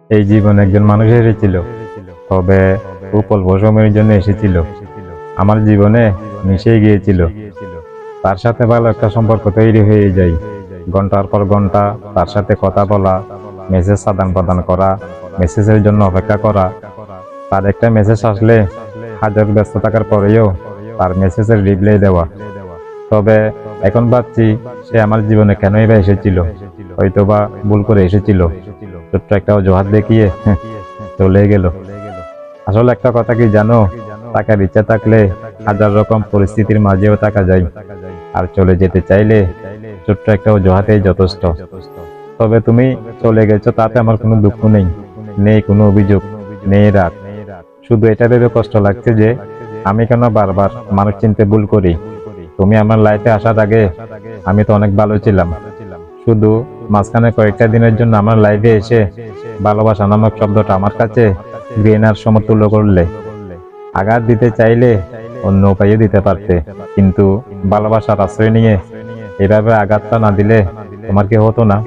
এই জীবনে একজন মানুষ এসেছিল, তবে খুব অল্প সময়ের জন্য এসেছিল। আমার জীবনে মিশে গিয়েছিল। তার সাথে ভালো একটা সম্পর্ক তৈরি হয়ে যায়। ঘন্টার পর ঘন্টা তার সাথে কথা বলা, মেসেজ আদান প্রদান করা, মেসেজের জন্য অপেক্ষা করা। তার একটা মেসেজ আসলে হাজার ব্যস্ত থাকার পরেও তার মেসেজের রিপ্লাই দেওয়া। তবে এখন ভাবছি, সে আমার জীবনে কেনই বা এসেছিল? হয়তোবা ভুল করে এসেছিল, ছোট্ট একটা অজুহাত দেখিয়ে চলে গেল। আসলে একটা কথা কি জানো, টাকার ইচ্ছা থাকলে হাজার রকম পরিস্থিতির মাঝেও থাকা যায়, আর চলে যেতে চাইলে ছোট্ট একটা অজুহাতেই যথেষ্ট। তবে তুমি চলে গেছো, তাতে আমার কোনো দুঃখ নেই, নেই কোনো অভিযোগ, নেই রাগ। শুধু এটা ভেবে কষ্ট লাগছে যে আমি কেন বারবার মানুষ চিনতে ভুল করি। তুমি আমার লাইফে আসার আগে আমি তো অনেক ভালো ছিলাম। শুধু মাঝখানে কয়েকটা দিনের জন্য আমার লাইফে এসে ভালোবাসা নামক শব্দটা আমার কাছে ঘৃণার সমতুল্য করলে। আঘাত দিতে চাইলে অন্য উপায়ে দিতে পারতে, কিন্তু ভালোবাসার আশ্রয় নিয়ে এভাবে আঘাতটা না দিলে তোমার কি হতো না?